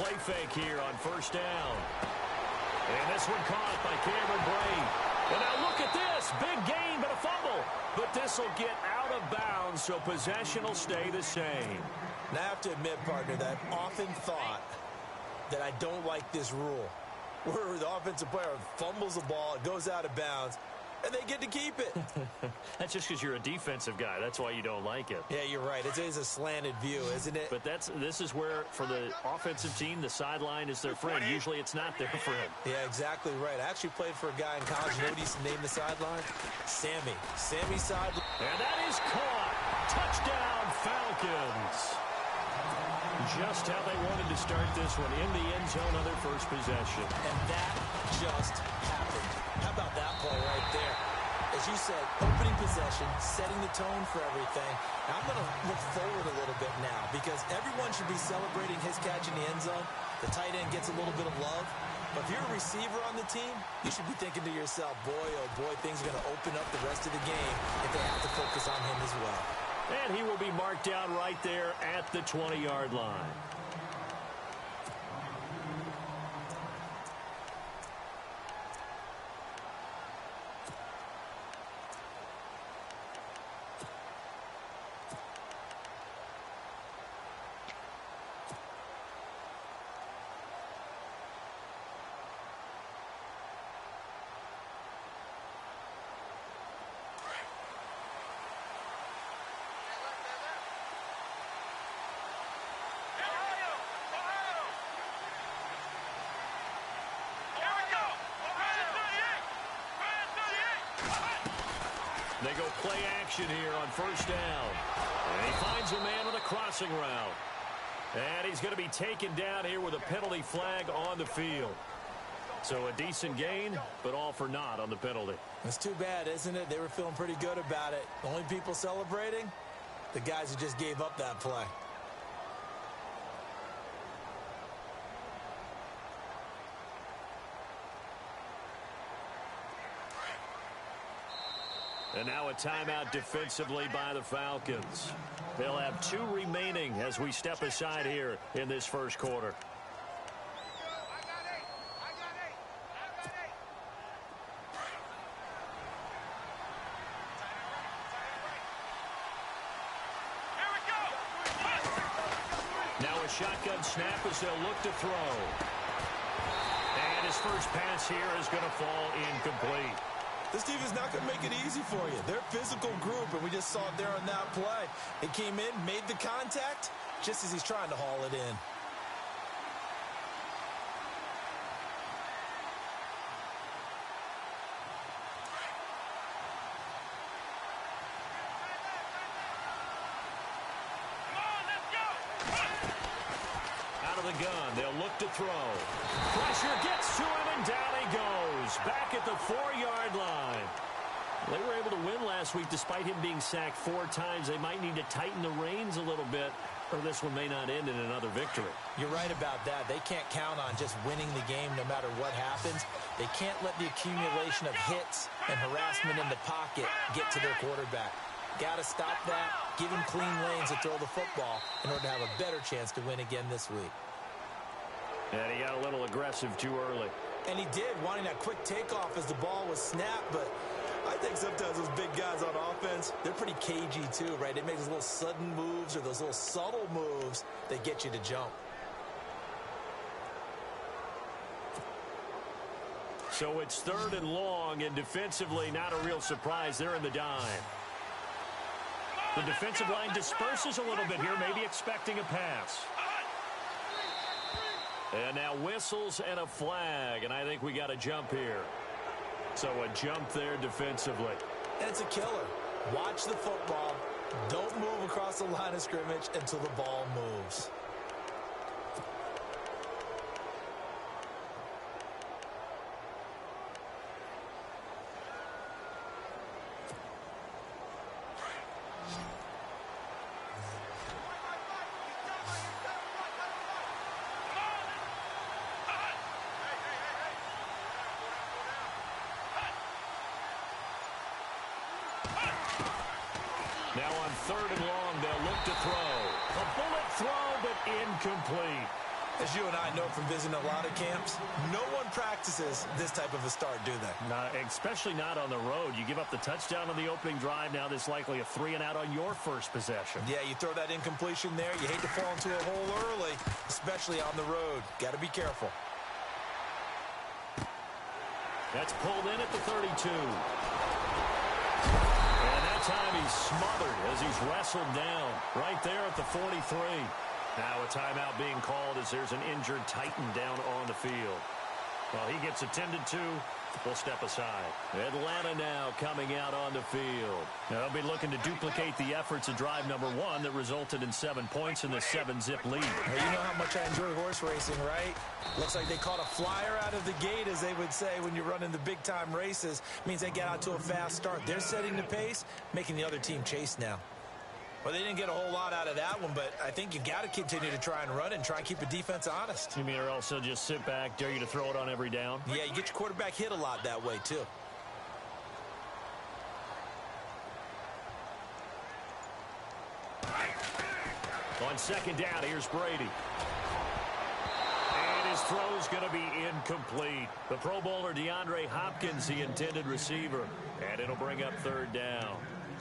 play fake here on first down. And this one caught by Cameron Brate. And now look at this. Big gain, but a fumble. But this will get out of bounds, so possession will stay the same. Now, I have to admit, partner, that I've often thought that I don't like this rule, where the offensive player fumbles the ball, it goes out of bounds, and they get to keep it. That's just because you're a defensive guy. That's why you don't like it. Yeah, you're right. It is a slanted view, isn't it? But this is where, for the offensive team, the sideline is their friend. Usually it's not their friend. Yeah, exactly right. I actually played for a guy in college. You know what he's named the sideline? Sammy. Sammy sideline. And that is caught. Touchdown, Falcons. Just how they wanted to start this one, in the end zone on their first possession. And that just happened. How about that play right there? As you said, opening possession, setting the tone for everything. Now, I'm going to look forward a little bit now because everyone should be celebrating his catch in the end zone. The tight end gets a little bit of love. But if you're a receiver on the team, you should be thinking to yourself, boy, oh boy, things are going to open up the rest of the game if they have to focus on him as well. And he will be marked down right there at the 20-yard line. They go play action here on first down. And he finds a man on the crossing route. And he's going to be taken down here with a penalty flag on the field. So a decent gain, but all for naught on the penalty. It's too bad, isn't it? They were feeling pretty good about it. The only people celebrating, the guys who just gave up that play. And now a timeout defensively by the Falcons. They'll have 2 remaining as we step aside here in this first quarter. Now a shotgun snap as they'll look to throw. And his first pass here is going to fall incomplete. This team is not going to make it easy for you. They're a physical group, and we just saw it there on that play. They came in, made the contact, just as he's trying to haul it in. Out of the gun, they'll look to throw. Pressure gets to him, and down he goes. Back at the 4-yard line. They were able to win last week despite him being sacked 4 times. They might need to tighten the reins a little bit, or this one may not end in another victory. You're right about that. They can't count on just winning the game no matter what happens. They can't let the accumulation of hits and harassment in the pocket get to their quarterback. Got to stop that, give him clean lanes to throw the football in order to have a better chance to win again this week. And he got a little aggressive too early. And he did, wanting that quick takeoff as the ball was snapped, but I think sometimes those big guys on offense, they're pretty cagey too, right? They make those little sudden moves or those little subtle moves that get you to jump. So it's 3rd and long, and defensively not a real surprise. They're in the dime. The defensive line disperses a little bit here, maybe expecting a pass. And now whistles and a flag, and I think we got a jump here. So a jump there defensively. And it's a killer. Watch the football. Don't move across the line of scrimmage until the ball moves. Now on 3rd and long, they'll look to throw. A bullet throw, but incomplete. As you and I know from visiting a lot of camps, no one practices this type of a start, do they? Not, especially not on the road. You give up the touchdown on the opening drive. Now there's likely a 3-and-out on your first possession. Yeah, you throw that incompletion there. You hate to fall into a hole early, especially on the road. Got to be careful. That's pulled in at the 32. And that time he's smothered as he's wrestled down right there at the 43. Now a timeout being called as there's an injured Titan down on the field. Well, he gets attended to. We'll step aside. Atlanta now coming out on the field. Now they'll be looking to duplicate the efforts of drive number 1 that resulted in 7 points in the 7-zip lead. Hey, you know how much I enjoy horse racing, right? Looks like they caught a flyer out of the gate, as they would say when you're running the big-time races. Means they get out to a fast start. They're setting the pace, making the other team chase now. Well, they didn't get a whole lot out of that one, but I think you got to continue to try and run and try and keep the defense honest. You mean or also just sit back, dare you to throw it on every down? Yeah, you get your quarterback hit a lot that way, too. On second down, here's Brady. And his throw's going to be incomplete. The Pro Bowler DeAndre Hopkins, the intended receiver. And it'll bring up third down.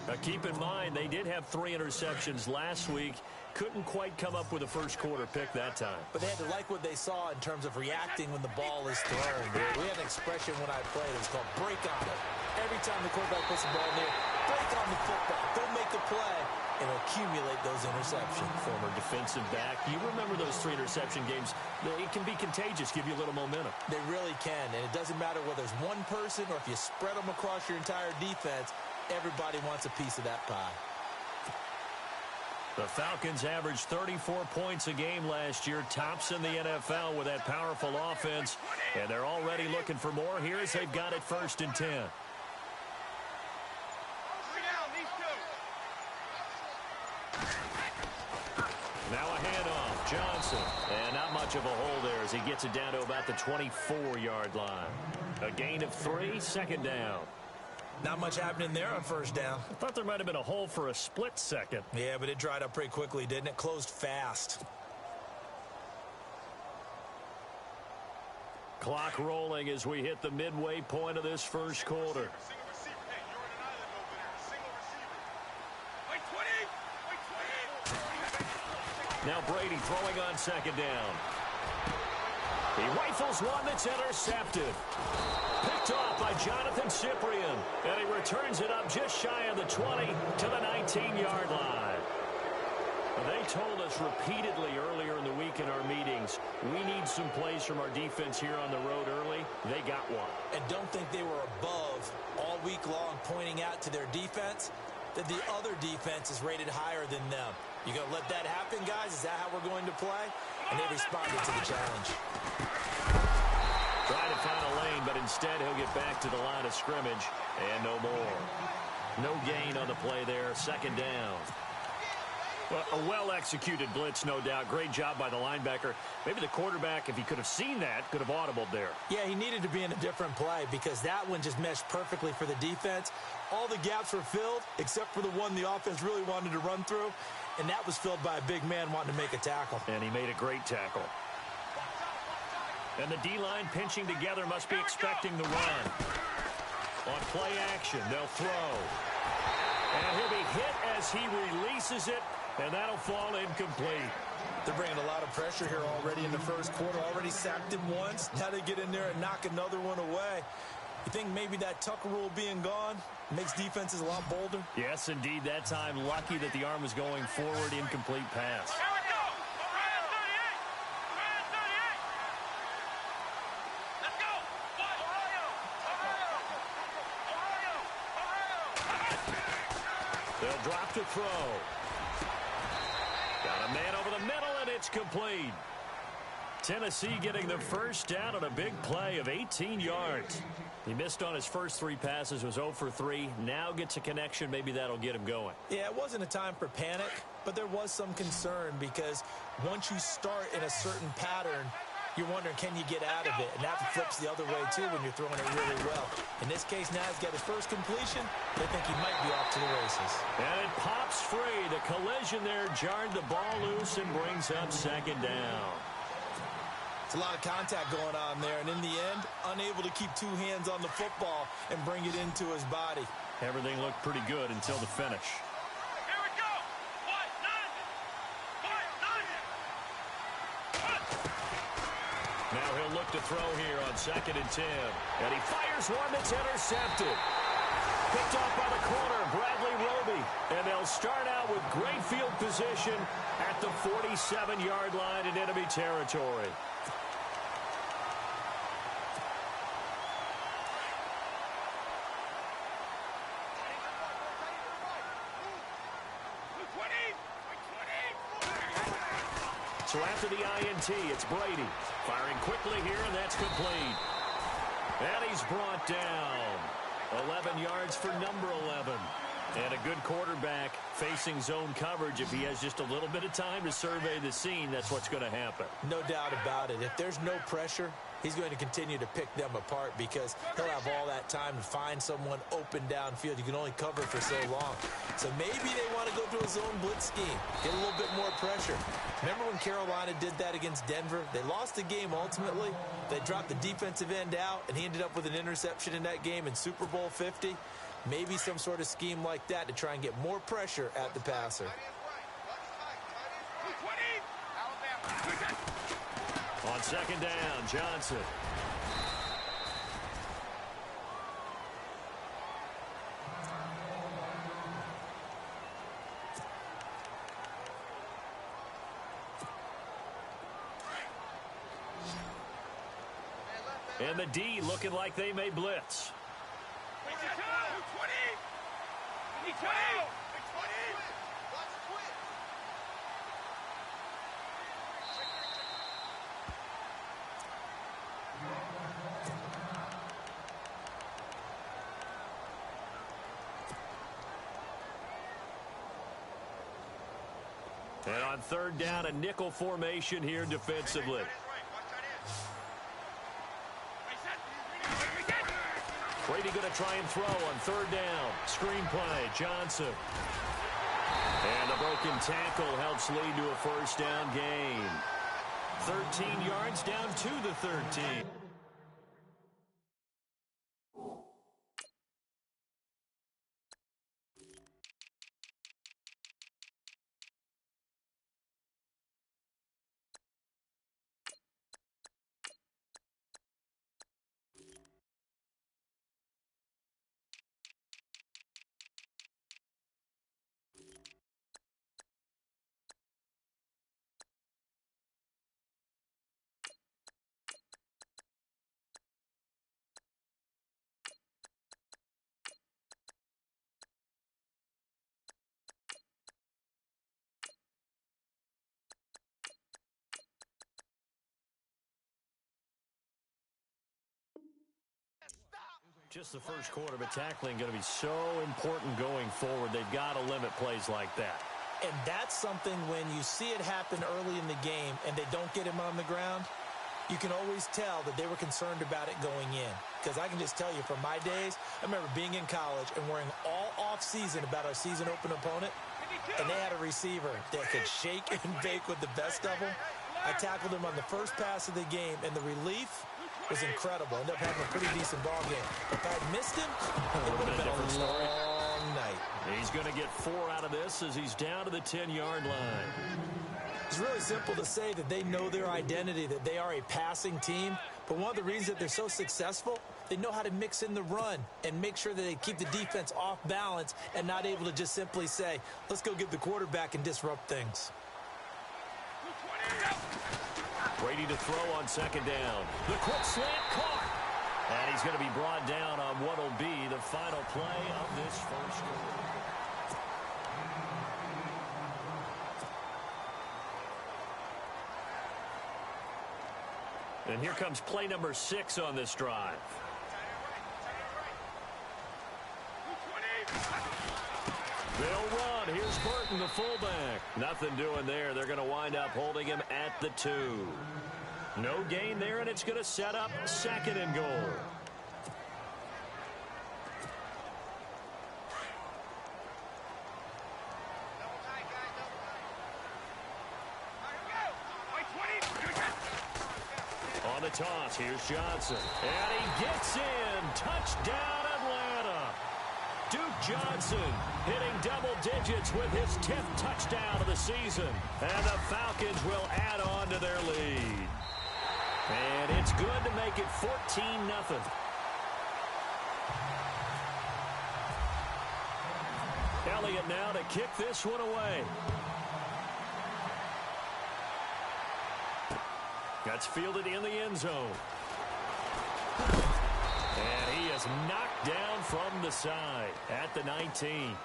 Now, keep in mind, they did have 3 interceptions last week. Couldn't quite come up with a first-quarter pick that time. But they had to like what they saw in terms of reacting when the ball is thrown. We had an expression when I played. It was called break on it. Every time the quarterback puts the ball near, break on the football. Don't make the play and accumulate those interceptions. Former defensive back. You remember those 3 interception games. It can be contagious, give you a little momentum. They really can, and it doesn't matter whether it's one person or if you spread them across your entire defense. Everybody wants a piece of that pie. The Falcons averaged 34 points a game last year, tops in the NFL with that powerful offense, and they're already looking for more here as they've got it 1st and 10. Now a handoff, Johnson, and not much of a hole there as he gets it down to about the 24-yard line. A gain of 3, 2nd down. Not much happening there on 1st down. I thought there might have been a hole for a split second. Yeah, but it dried up pretty quickly, didn't it? Closed fast. Clock rolling as we hit the midway point of this first quarter. Now Brady throwing on 2nd down. He rifles one that's intercepted. Picked off by Jonathan Cyprien. And he returns it up just shy of the 20 to the 19-yard line. They told us repeatedly earlier in the week in our meetings, we need some plays from our defense here on the road early. They got one. And don't think they were above all week long pointing out to their defense that the other defense is rated higher than them. You going to let that happen, guys? Is that how we're going to play? And they responded to the challenge. Trying to find a lane, but instead he'll get back to the line of scrimmage and no more. No gain on the play there. 2nd down. Well, a well-executed blitz, no doubt. Great job by the linebacker. Maybe the quarterback, if he could have seen that, could have audibled there. Yeah, he needed to be in a different play because that one just meshed perfectly for the defense. All the gaps were filled except for the one the offense really wanted to run through, and that was filled by a big man wanting to make a tackle. And he made a great tackle. And the D-line pinching together must be expecting the run. On play action, they'll throw. And he'll be hit as he releases it, and that'll fall incomplete. They're bringing a lot of pressure here already in the first quarter. Already sacked him once. Now they get in there and knock another one away. You think maybe that Tucker rule being gone makes defenses a lot bolder? Yes, indeed. That time, lucky that the arm was going forward, incomplete pass. They'll drop to throw. Got a man over the middle, and it's complete. Tennessee getting the first down on a big play of 18 yards. He missed on his first 3 passes, was 0 for 3. Now gets a connection. Maybe that'll get him going. Yeah, it wasn't a time for panic, but there was some concern because once you start in a certain pattern, you're wondering, can you get out of it? And that flips the other way, too, when you're throwing it really well. In this case, now he's got his first completion. They think he might be off to the races. And it pops free. The collision there jarred the ball loose and brings up 2nd down. It's a lot of contact going on there, and in the end, unable to keep two hands on the football and bring it into his body. Everything looked pretty good until the finish. Here we go. Now he'll look to throw here on 2nd and 10. And he fires one that's intercepted. Picked off by the corner, Bradley Roby. And they'll start out with great field position at the 47-yard line in enemy territory. So after the INT, it's Brady. Firing quickly here, and that's complete. And he's brought down. 11 yards for number 11. And a good quarterback facing zone coverage. If he has just a little bit of time to survey the scene, that's what's going to happen. No doubt about it. If there's no pressure, he's going to continue to pick them apart because he'll have all that time to find someone open downfield. You can only cover for so long. So maybe they want to go to a zone blitz scheme, get a little bit more pressure. Remember when Carolina did that against Denver? They lost the game ultimately. They dropped the defensive end out, and he ended up with an interception in that game in Super Bowl 50. Maybe some sort of scheme like that to try and get more pressure at the passer. On 2nd down, Johnson. And the D looking like they may blitz. And on 3rd down, a nickel formation here defensively. Brady going to try and throw on 3rd down. Screen play, Johnson. And a broken tackle helps lead to a 1st down gain. 13 yards down to the 13. Just the first quarter, but tackling going to be so important going forward. They've got to limit plays like that. And that's something when you see it happen early in the game and they don't get him on the ground, you can always tell that they were concerned about it going in. Because I can just tell you from my days, I remember being in college and worrying all off-season about our season open opponent, and they had a receiver that could shake and bake with the best of them. I tackled him on the first pass of the game, and the relief was incredible. Ended up having a pretty decent ball game. If I had missed him, it would have been a long night. He's going to get 4 out of this as he's down to the 10-yard line. It's really simple to say that they know their identity, that they are a passing team. But one of the reasons that they're so successful, they know how to mix in the run and make sure that they keep the defense off balance and not able to just simply say, let's go get the quarterback and disrupt things. Brady to throw on 2nd down. The quick slant caught. And he's going to be brought down on what will be the final play of this first quarter. And here comes play number 6 on this drive. They'll run. Here's Burton, the fullback. Nothing doing there. They're going to wind up holding him at the 2. No gain there, and it's going to set up 2nd and goal. the toss. Here's Johnson. And he gets in. Touchdown, Atlanta. Duke Johnson hitting double digits with his 10th touchdown of the season. And the Falcons will add on to their lead. And it's good to make it 14-0. Elliott now to kick this one away. That's fielded in the end zone. And he is knocked down from the side at the 19.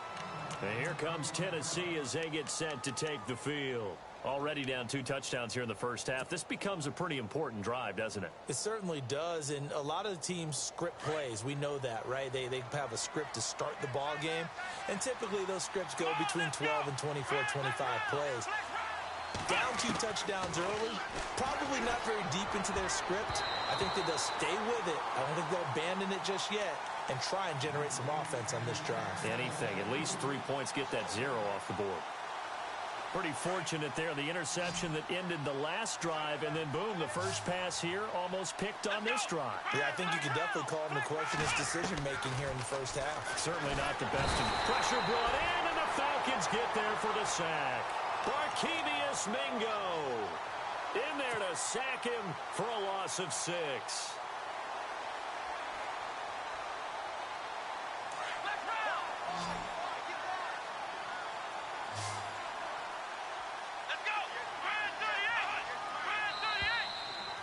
And here comes Tennessee as they get set to take the field. Already down 2 touchdowns here in the first half. This becomes a pretty important drive, doesn't it? It certainly does, and a lot of the teams script plays. We know that, right? They have a script to start the ball game, and typically those scripts go between 12 and 24, 25 plays. Down 2 touchdowns early, probably not very deep into their script. I think that they'll stay with it. I don't think they'll abandon it just yet and try and generate some offense on this drive. Anything, at least 3 points, get that 0 off the board. Pretty fortunate there, the interception that ended the last drive, and then boom, the first pass here almost picked on this drive. Yeah, I think you could definitely call him to question his decision-making here in the first half. Certainly not the best. Pressure brought in, and the Falcons get there for the sack. Barkevius Mingo in there to sack him for a loss of 6.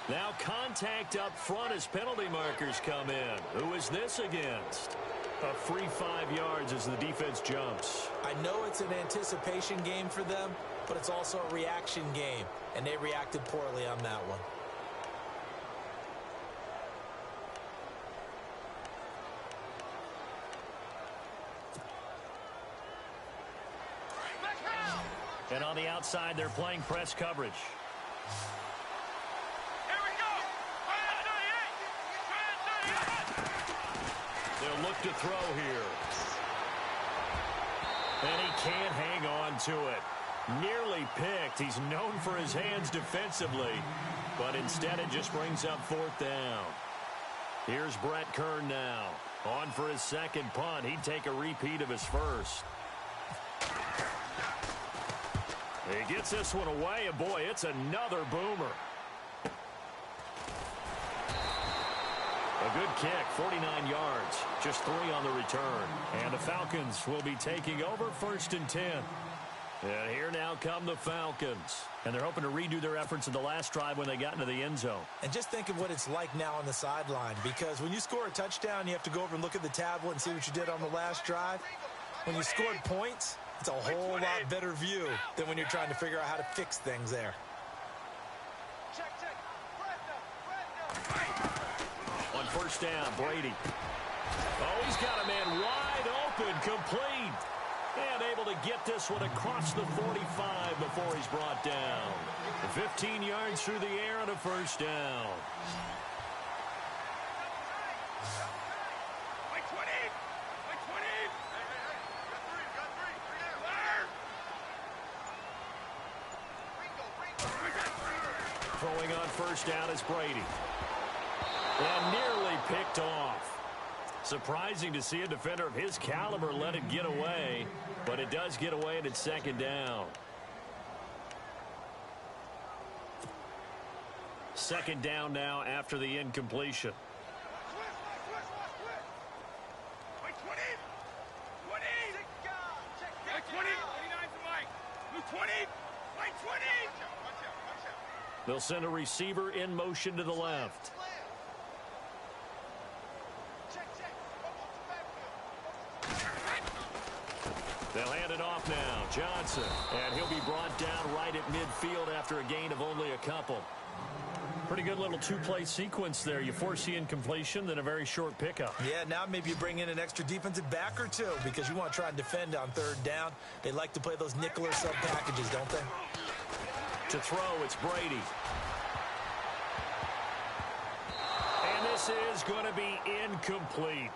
Now contact up front as penalty markers come in. Who is this against? A free 5 yards as the defense jumps. I know it's an anticipation game for them, but it's also a reaction game, and they reacted poorly on that one. And on the outside, they're playing press coverage. They'll look to throw here. And he can't hang on to it. Nearly picked. He's known for his hands defensively, but instead it just brings up 4th down. Here's Brett Kern now. On for his second punt. He'd take a repeat of his first. He gets this one away, and boy, it's another boomer. A good kick, 49 yards, just 3 on the return. And the Falcons will be taking over 1st and 10. And here now come the Falcons. And they're hoping to redo their efforts in the last drive when they got into the end zone. And just think of what it's like now on the sideline, because when you score a touchdown, you have to go over and look at the tablet and see what you did on the last drive. When you scored points, it's a whole lot better view than when you're trying to figure out how to fix things there. On 1st down, Brady. Oh, he's got a man wide open, complete. And able to get this one across the 45 before he's brought down. 15 yards through the air and a 1st down. Throwing on 1st down is Brady. And nearly picked off. Surprising to see a defender of his caliber let it get away, but it does get away and it's 2nd down. 2nd down now after the incompletion. They'll send a receiver in motion to the left. They'll hand it off now. Johnson. And he'll be brought down right at midfield after a gain of only a couple. Pretty good little 2-play sequence there. You force the incompletion, then a very short pickup. Yeah, now maybe you bring in an extra defensive back or 2 because you want to try and defend on 3rd down. They like to play those nickel or sub packages, don't they? To throw, it's Brady. And this is going to be incomplete.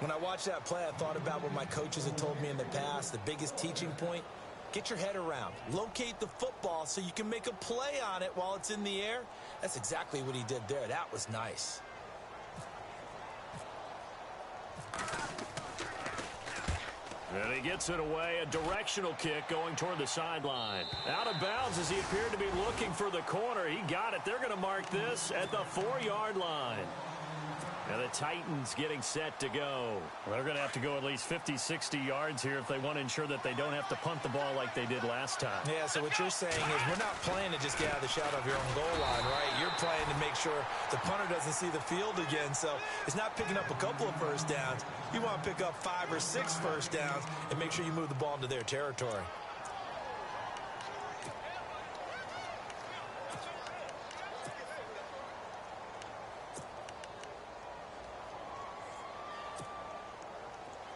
When I watched that play, I thought about what my coaches had told me in the past. The biggest teaching point, get your head around. Locate the football so you can make a play on it while it's in the air. That's exactly what he did there. That was nice. And he gets it away. A directional kick going toward the sideline. Out of bounds as he appeared to be looking for the corner. He got it. They're going to mark this at the 4-yard line. And the Titans getting set to go. Well, they're going to have to go at least 50, 60 yards here if they want to ensure that they don't have to punt the ball like they did last time. Yeah, so what you're saying is we're not playing to just get out of the shadow of your own goal line, right? You're playing to make sure the punter doesn't see the field again. So it's not picking up a couple of first downs. You want to pick up 5 or 6 first downs and make sure you move the ball into their territory.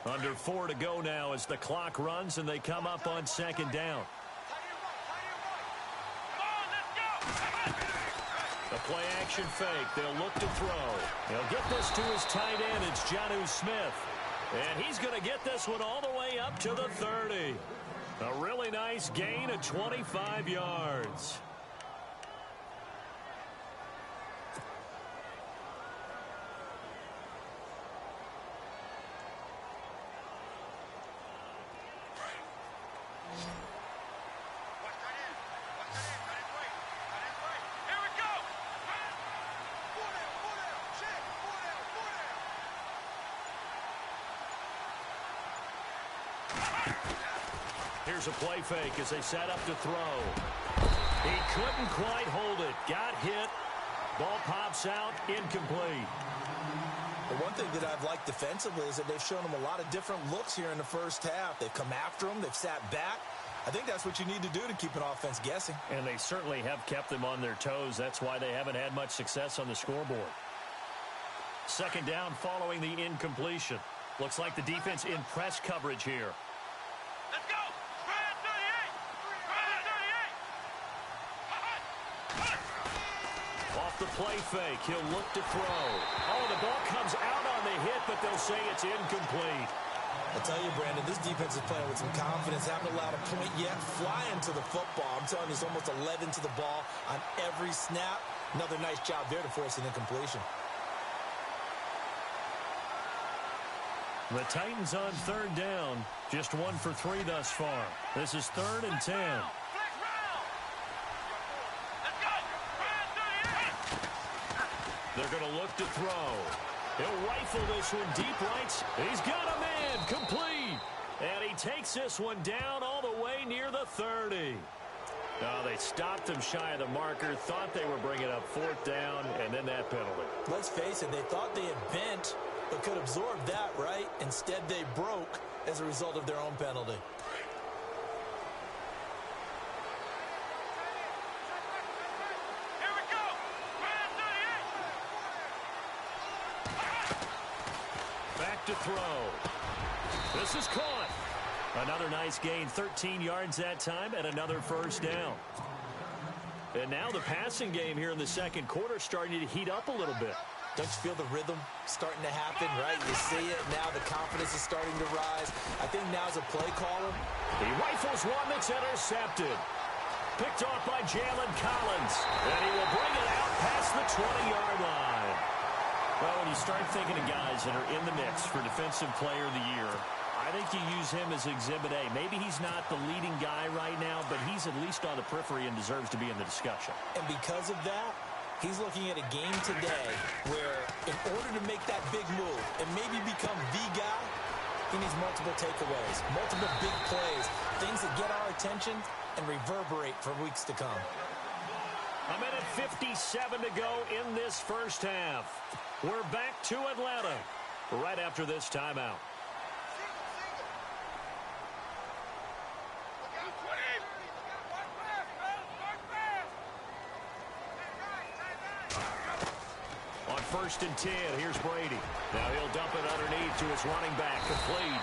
Under 4 to go now as the clock runs and they come up on second down. The play action fake. They'll look to throw. He'll get this to his tight end. It's Jonnu Smith. And he's going to get this one all the way up to the 30. A really nice gain of 25 yards. Here's a play fake as they set up to throw. He couldn't quite hold it. Got hit. Ball pops out. Incomplete. The one thing that I've liked defensively is that they've shown him a lot of different looks here in the first half. They've come after him. They've sat back. I think that's what you need to do to keep an offense guessing. And they certainly have kept them on their toes. That's why they haven't had much success on the scoreboard. Second down following the incompletion. Looks like the defense in press coverage here. Let's go! Brian 38! Brian 38! Off the play fake, he'll look to throw. Oh, the ball comes out on the hit, but they'll say it's incomplete. I tell you, Brandon, this defense is playing with some confidence. Haven't allowed a point yet. Flying to the football. I'm telling you, it's almost 11 to the ball on every snap. Another nice job there to force an incompletion. The Titans on third down. Just 1 for 3 thus far. This is 3rd and 10. They're going to look to throw. He'll rifle this one deep right. He's got a man. Complete. And he takes this one down all the way near the 30. Now they stopped him shy of the marker. Thought they were bringing up 4th down, and then that penalty. Let's face it, they thought they had bent, but could absorb that, right? Instead, they broke as a result of their own penalty. Here we go! Brian 38! Back to throw. This is caught. Another nice gain, 13 yards that time, and another first down. And now the passing game here in the second quarter starting to heat up a little bit. Don't you feel the rhythm starting to happen, right? You see it now. The confidence is starting to rise. I think now's a play caller. He rifles one that's intercepted. Picked off by Jalen Collins. And he will bring it out past the 20-yard line. Well, when you start thinking of guys that are in the mix for Defensive Player of the Year, I think you use him as Exhibit A. Maybe he's not the leading guy right now, but he's at least on the periphery and deserves to be in the discussion. And because of that, he's looking at a game today where in order to make that big move and maybe become the guy, he needs multiple takeaways, multiple big plays, things that get our attention and reverberate for weeks to come. A minute 57 to go in this first half. We're back to Atlanta right after this timeout. On 1st and 10, here's Brady. Now he'll dump it underneath to his running back, complete.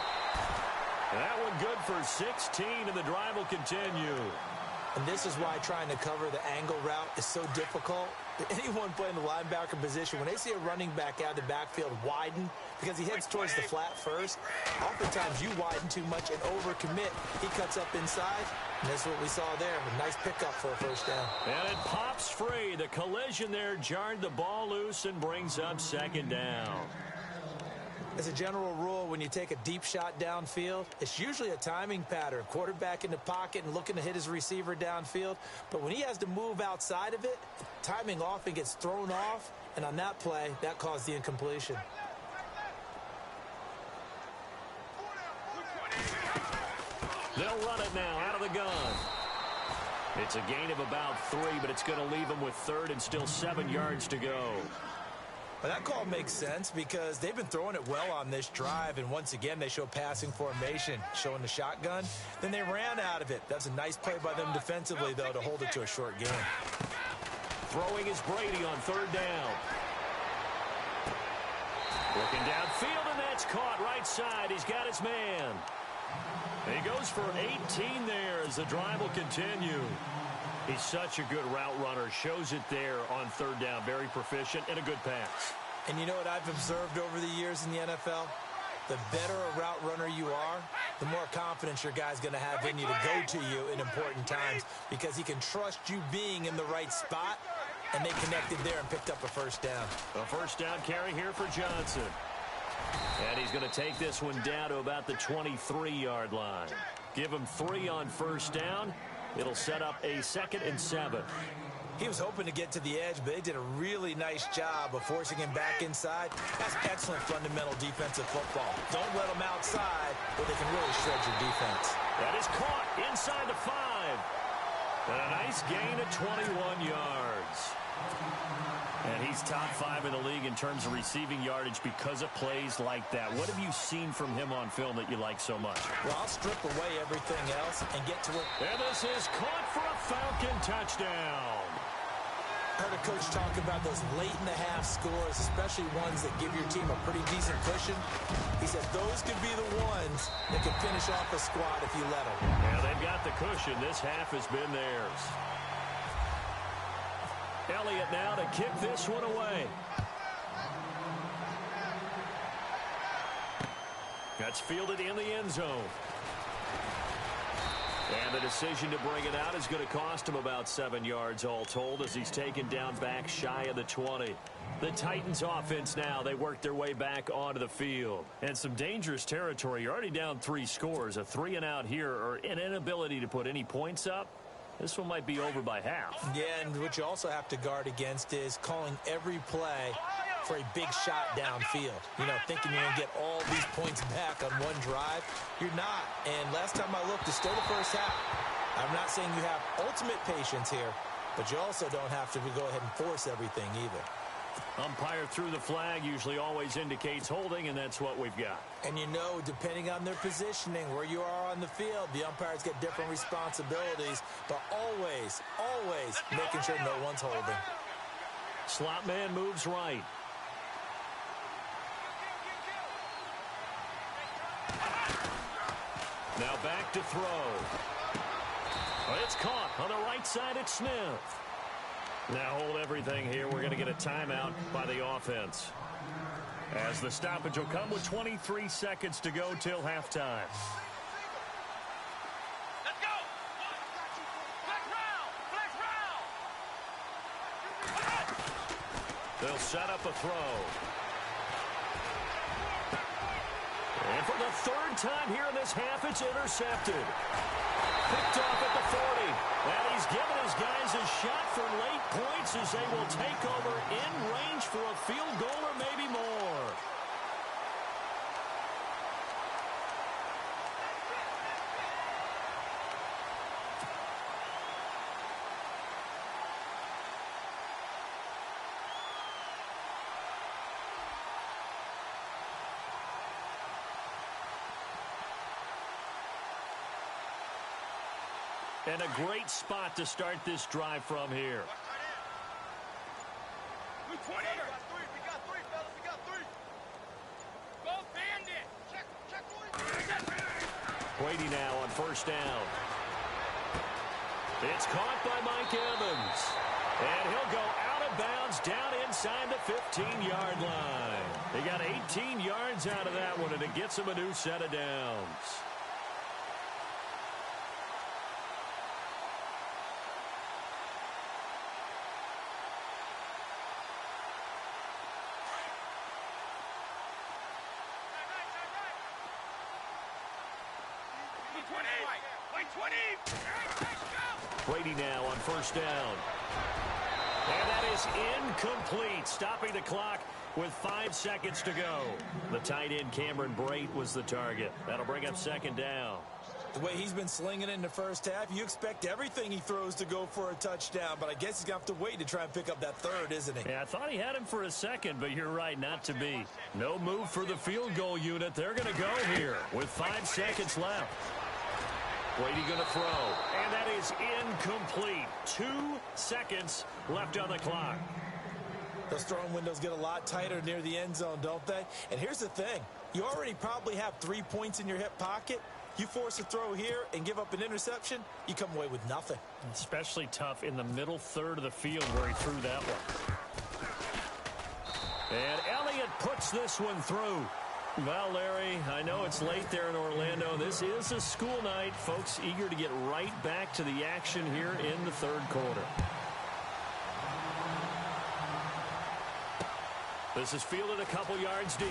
That one good for 16, and the drive will continue. And this is why trying to cover the angle route is so difficult. Anyone playing the linebacker position, when they see a running back out of the backfield widen because he heads towards the flat first, oftentimes you widen too much and overcommit. He cuts up inside, and that's what we saw there. A nice pickup for a first down. And it pops free. The collision there jarred the ball loose and brings up second down. As a general rule, when you take a deep shot downfield, it's usually a timing pattern. Quarterback in the pocket and looking to hit his receiver downfield. But when he has to move outside of it, timing often gets thrown off. And on that play, that caused the incompletion. They'll run it now out of the gun. It's a gain of about 3, but it's going to leave them with 3rd and still 7 yards to go. Well, that call makes sense because they've been throwing it well on this drive, and once again they show passing formation, showing the shotgun. Then they ran out of it. That's a nice play by them defensively, though, to hold it to a short gain. Throwing is Brady on 3rd down. Looking downfield, and that's caught right side. He's got his man. And he goes for 18 there as the drive will continue. He's such a good route runner. Shows it there on 3rd down. Very proficient and a good pass. And you know what I've observed over the years in the NFL? The better a route runner you are, the more confidence your guy's going to have in you to go to you in important times because he can trust you being in the right spot, and they connected there and picked up a first down. A first down carry here for Johnson. And he's going to take this one down to about the 23-yard line. Give him 3 on first down. It'll set up a 2nd and 7. He was hoping to get to the edge, but they did a really nice job of forcing him back inside. That's excellent fundamental defensive football. Don't let them outside where they can really shred your defense. That is caught inside the 5. And a nice gain of 21 yards. And he's top 5 in the league in terms of receiving yardage because of plays like that. What have you seen from him on film that you like so much? Well, I'll strip away everything else and get to it. And this is caught for a Falcon touchdown. I heard a coach talk about those late-in-the-half scores, especially ones that give your team a pretty decent cushion. He said those could be the ones that could finish off a squad if you let them. Yeah, they've got the cushion. This half has been theirs. Elliott now to kick this one away. That's fielded in the end zone. And the decision to bring it out is going to cost him about 7 yards all told as he's taken down back shy of the 20. The Titans offense now, they work their way back onto the field. And some dangerous territory. You're already down 3 scores. A 3 and out here or an inability to put any points up. This one might be over by half. Yeah, and what you also have to guard against is calling every play for a big shot downfield. You know, thinking you're going to get all these points back on one drive. You're not. And last time I looked, it's still the first half. I'm not saying you have ultimate patience here, but you also don't have to go ahead and force everything either. Umpire through the flag usually always indicates holding, and that's what we've got. And you know, depending on their positioning, where you are on the field, the umpires get different responsibilities, but always, always making sure no one's holding. Slot man moves right. Now back to throw. It's caught on the right side at Smith. Now hold everything here. We're going to get a timeout by the offense. As the stoppage will come with 23 seconds to go till halftime. Let's go! Flex round! They'll set up a throw. And for the 3rd time here in this half, it's intercepted. Picked off at the 40. And he's given his guys a shot for late points as they will take over in range for a field goal or maybe more. And a great spot to start this drive from here. We got 3, fellas. We got 3. Go bandit. Check, Brady now on first down. It's caught by Mike Evans. And he'll go out of of bounds down inside the 15-yard line. They got 18 yards out of that one, and it gets them a new set of downs. Brady now on first down. And that is incomplete, stopping the clock with 5 seconds to go. The tight end, Cameron Brate, was the target. That'll bring up second down. The way he's been slinging it in the first half, you expect everything he throws to go for a touchdown, but I guess he's going to have to wait to try and pick up that third, isn't he? Yeah, I thought he had him for a second, but you're right, not to be. No move for the field goal unit. They're going to go here with 5 seconds left. Brady going to throw, and that is incomplete. 2 seconds left on the clock. Those throwing windows get a lot tighter near the end zone, don't they? And here's the thing. You already probably have 3 points in your hip pocket. You force a throw here and give up an interception, you come away with nothing. Especially tough in the middle third of the field where he threw that one. And Elliott puts this one through. Well, Larry, I know it's late there in Orlando. This is a school night. Folks eager to get right back to the action here in the third quarter. This is fielded a couple yards deep.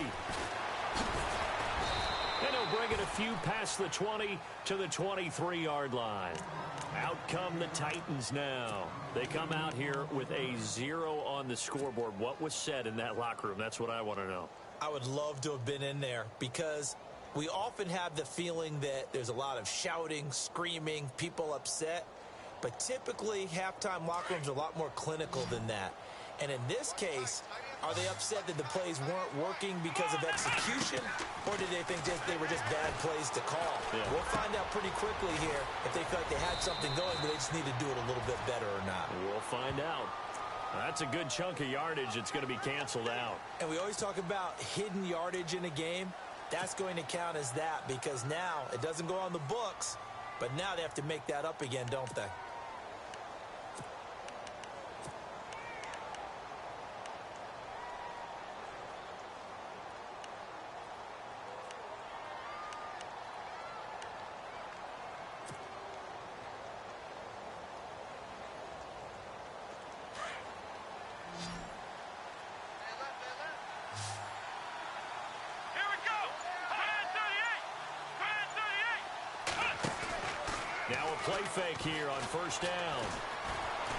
And he'll bring it a few past the 20 to the 23-yard line. Out come the Titans now. They come out here with a 0 on the scoreboard. What was said in that locker room? That's what I want to know. I would love to have been in there because we often have the feeling that there's a lot of shouting, screaming, people upset. But typically, halftime locker rooms are a lot more clinical than that. And in this case, are they upset that the plays weren't working because of execution, or did they think they were just bad plays to call? Yeah. We'll find out pretty quickly here if they feel like they had something going, but they just need to do it a little bit better or not. We'll find out. That's a good chunk of yardage. It's going to be canceled out. And we always talk about hidden yardage in a game. That's going to count as that because now it doesn't go on the books, but now they have to make that up again, don't they? Now a play fake here on first down.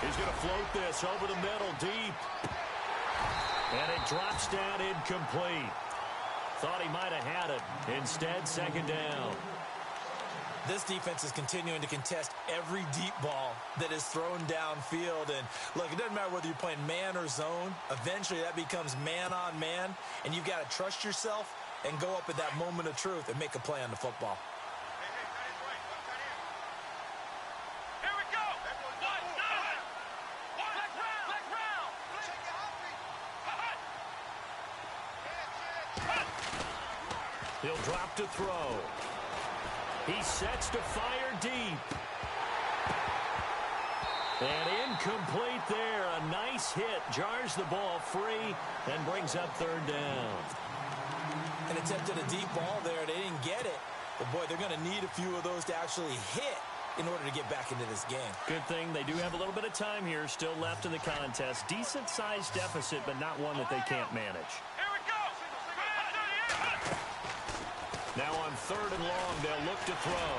He's going to float this over the middle deep. And it drops down incomplete. Thought he might have had it. Instead, second down. This defense is continuing to contest every deep ball that is thrown downfield. And look, it doesn't matter whether you're playing man or zone. Eventually, that becomes man on man. And you've got to trust yourself and go up at that moment of truth and make a play on the football. He'll drop to throw. He sets to fire deep. And incomplete there. A nice hit. Jars the ball free and brings up third down. An attempt at a deep ball there. They didn't get it. But, boy, they're going to need a few of those to actually hit in order to get back into this game. Good thing they do have a little bit of time here still left in the contest. Decent-sized deficit, but not one that they can't manage. Now on third and long, they'll look to throw.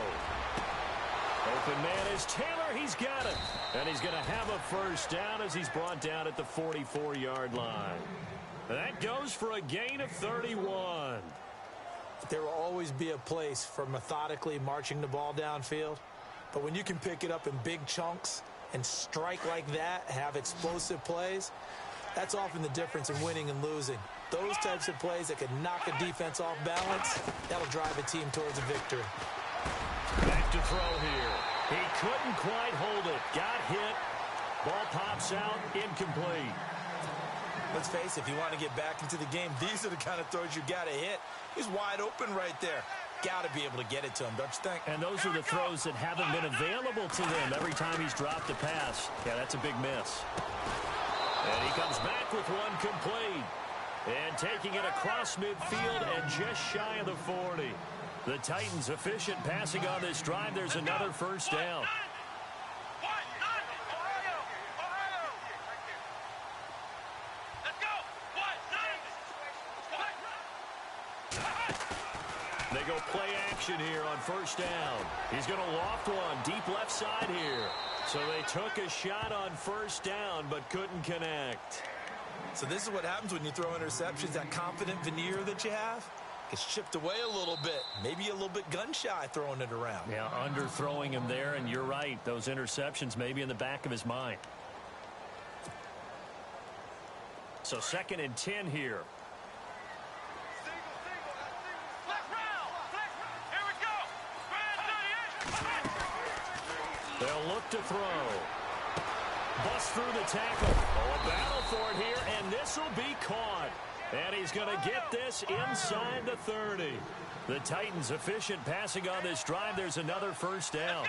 Open man is Taylor. He's got it. And he's going to have a first down as he's brought down at the 44-yard line. That goes for a gain of 31. There will always be a place for methodically marching the ball downfield. But when you can pick it up in big chunks and strike like that, have explosive plays, that's often the difference in winning and losing. Those types of plays that can knock a defense off balance, that'll drive a team towards a victory. Back to throw here. He couldn't quite hold it. Got hit. Ball pops out. Incomplete. Let's face it, if you want to get back into the game, these are the kind of throws you got to hit. He's wide open right there. Got to be able to get it to him, don't you think? And those are the throws that haven't been available to them every time he's dropped a pass. Yeah, that's a big miss. And he comes back with one complete. And taking it across midfield and just shy of the 40. The Titans efficient passing on this drive. There's another first down. They go play action here on first down. He's going to loft one deep left side here. So they took a shot on first down but couldn't connect. So this is what happens when you throw interceptions. That confident veneer that you have gets chipped away a little bit. Maybe a little bit gun-shy throwing it around. Yeah, underthrowing him there, and you're right. Those interceptions may be in the back of his mind. So 2nd and 10 here. They'll look to throw. Bust through the tackle. Oh, a battle for it here, and this will be caught. And he's going to get this inside the 30. The Titans efficient passing on this drive. There's another first down.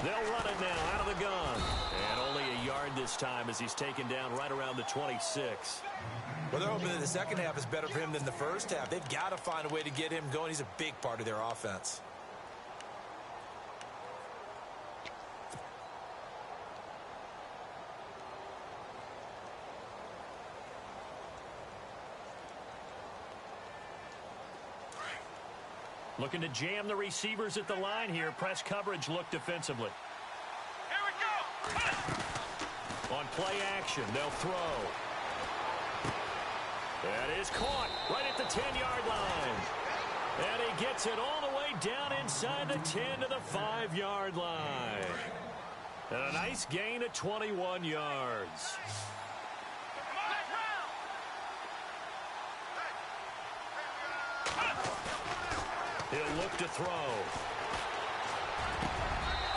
They'll run it now out of the gun. And only a yard this time as he's taken down right around the 26. Well, they're hoping that the second half is better for him than the first half. They've got to find a way to get him going. He's a big part of their offense. Looking to jam the receivers at the line here. Press coverage look defensively. Here we go. On play action, they'll throw. That is caught right at the 10-yard line. And he gets it all the way down inside the 10 to the 5-yard line. And a nice gain of 21 yards. He'll look to throw.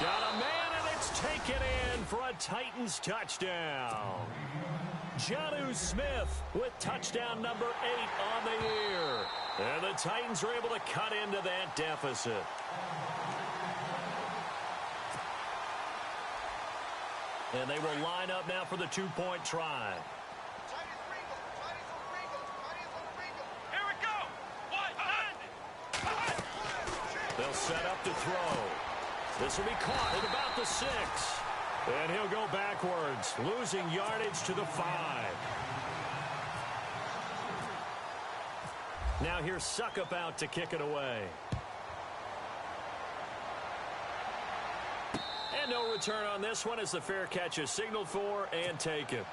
Got a man, and it's taken in for a Titans touchdown. Jonnu Smith with touchdown number 8 on the year. And the Titans are able to cut into that deficit. And they will line up now for the 2-point try. They'll set up to throw. This will be caught at about the 6. And he'll go backwards, losing yardage to the 5. Now here's Suckup out to kick it away. And no return on this one as the fair catch is signaled for and taken.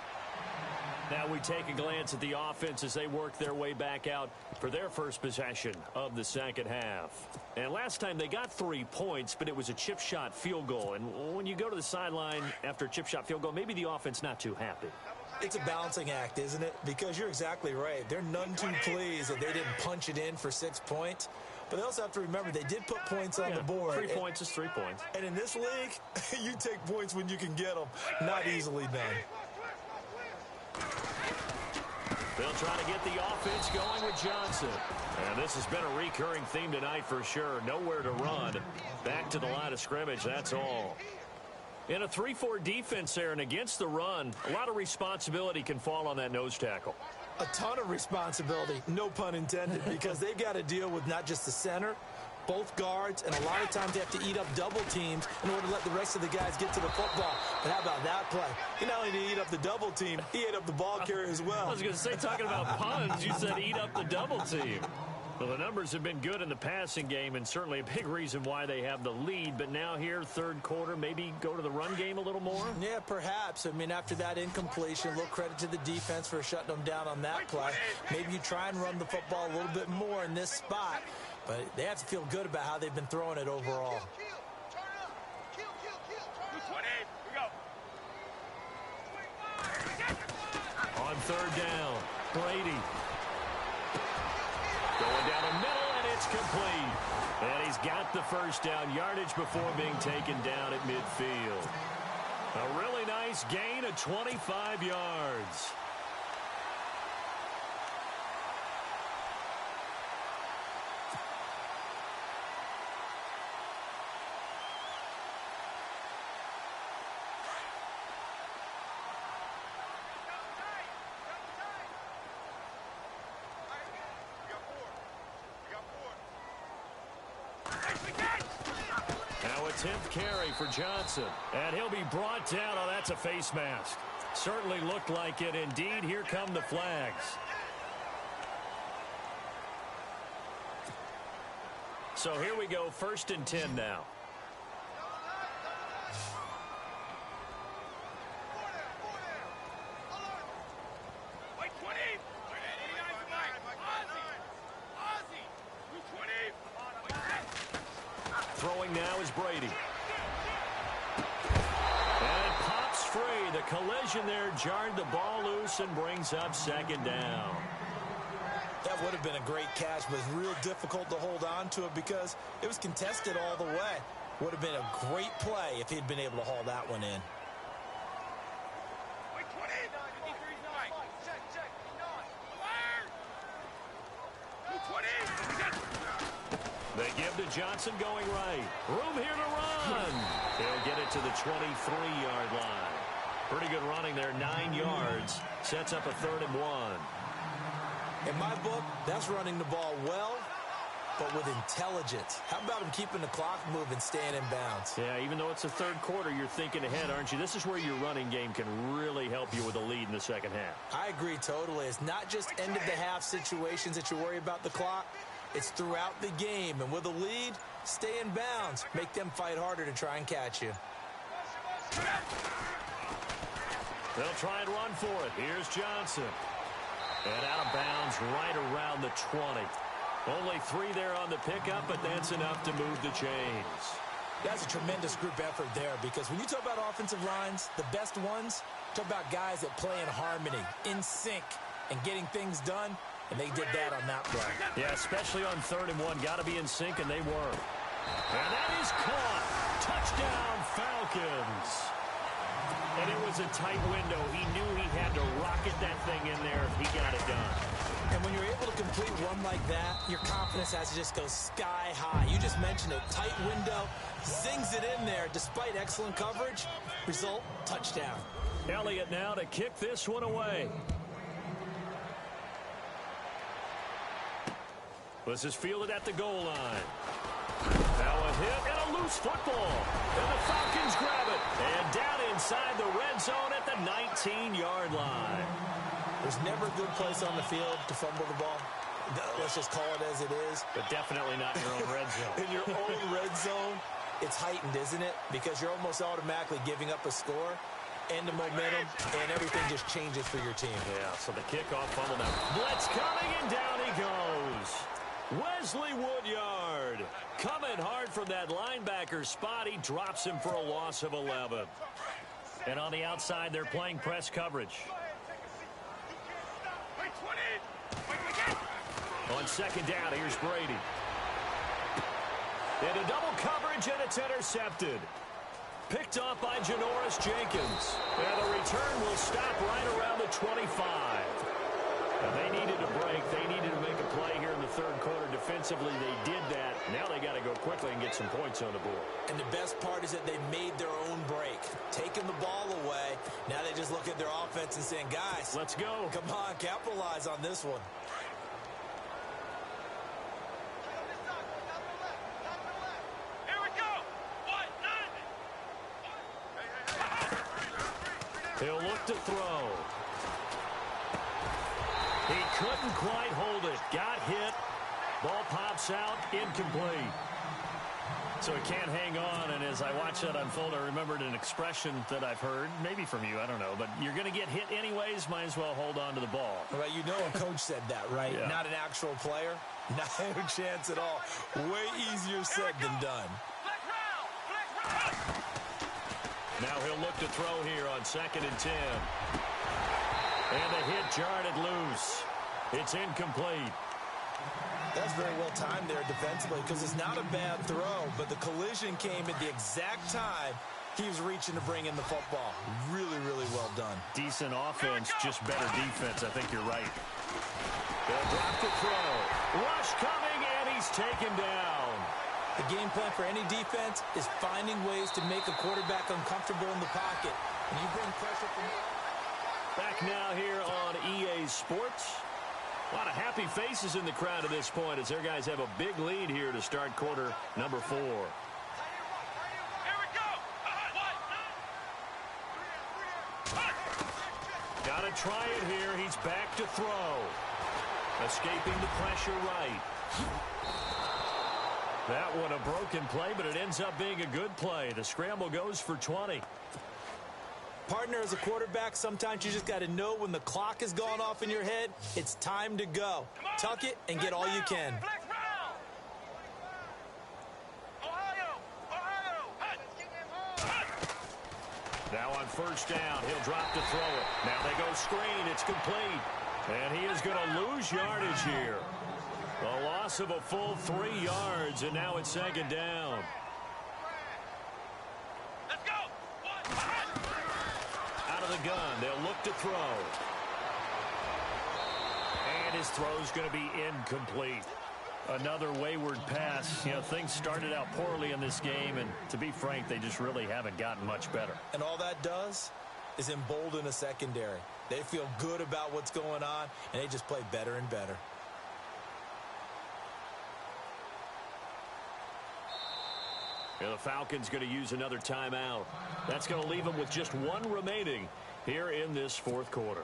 Now we take a glance at the offense as they work their way back out for their first possession of the second half. And last time they got 3 points, but it was a chip shot field goal. And when you go to the sideline after a chip shot field goal, maybe the offense not too happy. It's a balancing act, isn't it? Because you're exactly right. They're none too pleased that they didn't punch it in for 6 points. But they also have to remember they did put points on the board. 3 points is 3 points. And in this league, you take points when you can get them. Not easily done. They'll try to get the offense going with Johnson. And this has been a recurring theme tonight for sure. Nowhere to run. Back to the line of scrimmage, that's all. In a 3-4 defense there and against the run, a lot of responsibility can fall on that nose tackle. A ton of responsibility, no pun intended, because they've got to deal with not just the center, both guards, and a lot of times they have to eat up double teams in order to let the rest of the guys get to the football. But how about that play? He not only did he eat up the double team, he ate up the ball carrier as well. I was going to say, talking about puns, you said eat up the double team. Well, the numbers have been good in the passing game, and certainly a big reason why they have the lead. But now here, third quarter, maybe go to the run game a little more? Yeah, perhaps. I mean, after that incompletion, a little credit to the defense for shutting them down on that play. Maybe you try and run the football a little bit more in this spot. But they have to feel good about how they've been throwing it overall. On third down, Brady. Going down the middle, and it's complete. And he's got the first down yardage before being taken down at midfield. A really nice gain of 25 yards. 10th carry for Johnson. And he'll be brought down. Oh, that's a face mask. Certainly looked like it. Indeed, here come the flags. So here we go, 1st and 10 now. Throwing now is Brady. And it pops free. The collision there jarred the ball loose and brings up 2nd down. That would have been a great catch, but it's real difficult to hold on to it because it was contested all the way. Would have been a great play if he'd been able to haul that one in. They give to Johnson going right. Room here to run. They'll get it to the 23-yard line. Pretty good running there, 9 yards. Sets up a 3rd and 1. In my book, that's running the ball well, but with intelligence. How about him keeping the clock moving, staying in bounds? Yeah, even though it's the 3rd quarter, you're thinking ahead, aren't you? This is where your running game can really help you with a lead in the 2nd half. I agree totally. It's not just end-of-the-half situations that you worry about the clock. It's throughout the game. And with a lead, stay in bounds. Make them fight harder to try and catch you. They'll try and run for it. Here's Johnson. And out of bounds right around the 20. Only 3 there on the pickup, but that's enough to move the chains. That's a tremendous group effort there because when you talk about offensive lines, the best ones, talk about guys that play in harmony, in sync, and getting things done, and they did that on that play. Yeah, especially on 3rd and 1. Got to be in sync, and they were. And that is caught. Touchdown, Falcons. And it was a tight window. He knew he had to rocket that thing in there. He got it done. And when you're able to complete one like that, your confidence has to just go sky high. You just mentioned it. Tight window, zings it in there despite excellent coverage. Result, touchdown. Elliott now to kick this one away. This is fielded at the goal line. Now a hit and a loose football. And the Falcons grab it. And down inside the red zone at the 19-yard line. There's never a good place on the field to fumble the ball. Let's just call it as it is. But definitely not in your own red zone. In your own red zone, it's heightened, isn't it? Because you're almost automatically giving up a score and the momentum, and everything just changes for your team. Yeah, so the kickoff fumble now. Blitz coming, and down he goes. Wesley Woodyard coming hard from that linebacker spot. He drops him for a loss of 11. And on the outside, they're playing press coverage. On 2nd down, here's Brady. Into double coverage, and it's intercepted. Picked off by Janoris Jenkins. And the return will stop right around the 25. And they needed a break. They needed to make a play here in the 3rd quarter. Defensively, they did that. Now they got to go quickly and get some points on the board. And the best part is that they made their own break. Taking the ball away. Now they just look at their offense and saying, guys, let's go. Come on, capitalize on this one. Here we go. He'll look to throw. He couldn't quite hold it. Got hit. Ball pops out. Incomplete. So he can't hang on. And as I watch that unfold, I remembered an expression that I've heard, maybe from you, I don't know. But you're going to get hit anyways. Might as well hold on to the ball. Well, you know a coach said that, right? Yeah. Not an actual player. Not a chance at all. Way easier said than done. Now he'll look to throw here on 2nd and 10. And the hit jarred it loose. It's incomplete. That's very well timed there defensively because it's not a bad throw, but the collision came at the exact time he was reaching to bring in the football. Really, really well done. Decent offense, just better defense. I think you're right. They'll drop the throw. Rush coming, and he's taken down. The game plan for any defense is finding ways to make a quarterback uncomfortable in the pocket. When you bring pressure from... Back now here on EA Sports. A lot of happy faces in the crowd at this point as their guys have a big lead here to start quarter number 4. Got to try it here. He's back to throw. Escaping the pressure right. That one a broken play, but it ends up being a good play. The scramble goes for 20. Partner, as a quarterback, sometimes you just got to know when the clock has gone off in your head, it's time to go. Tuck it and get all you can. Now on first down, he'll drop to throw it. Now they go screen. It's complete. And he is going to lose yardage here. A loss of a full 3 yards, and now it's second down. Let's go. Out of the gun, they'll look to throw. And his throw's going to be incomplete. Another wayward pass. You know, things started out poorly in this game, and to be frank, they just really haven't gotten much better. And all that does is embolden a secondary. They feel good about what's going on, and they just play better and better. Yeah, the Falcons going to use another timeout. That's going to leave them with just one remaining here in this fourth quarter.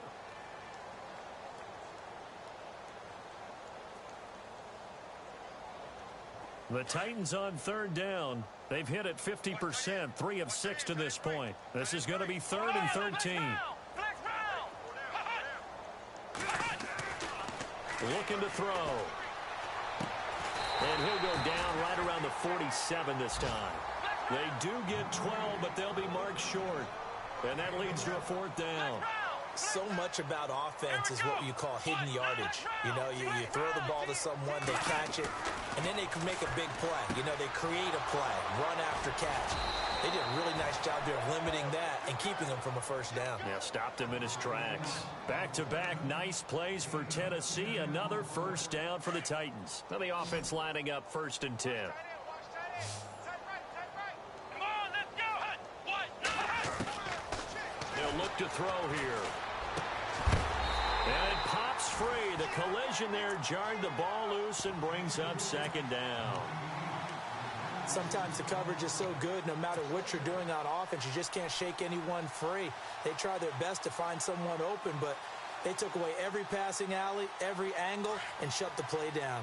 The Titans on third down. They've hit it 50%, 3 of 6 to this point. This is going to be 3rd and 13. Looking to throw. And he'll go down right around the 47 this time. They do get 12, but they'll be marked short. And that leads to a 4th down. So much about offense is what you call hidden yardage. You know, you throw the ball to someone, they catch it, and then they can make a big play. You know, they create a play, run after catch. They did a really nice job there of limiting that and keeping him from a first down. Yeah, stopped him in his tracks. Back-to-back nice plays for Tennessee. Another first down for the Titans. Now the offense lining up 1st and 10. They'll look to throw here. And it pops free. The collision there jarred the ball loose and brings up 2nd down. Sometimes the coverage is so good, no matter what you're doing on offense, you just can't shake anyone free. They try their best to find someone open, but they took away every passing alley, every angle, and shut the play down.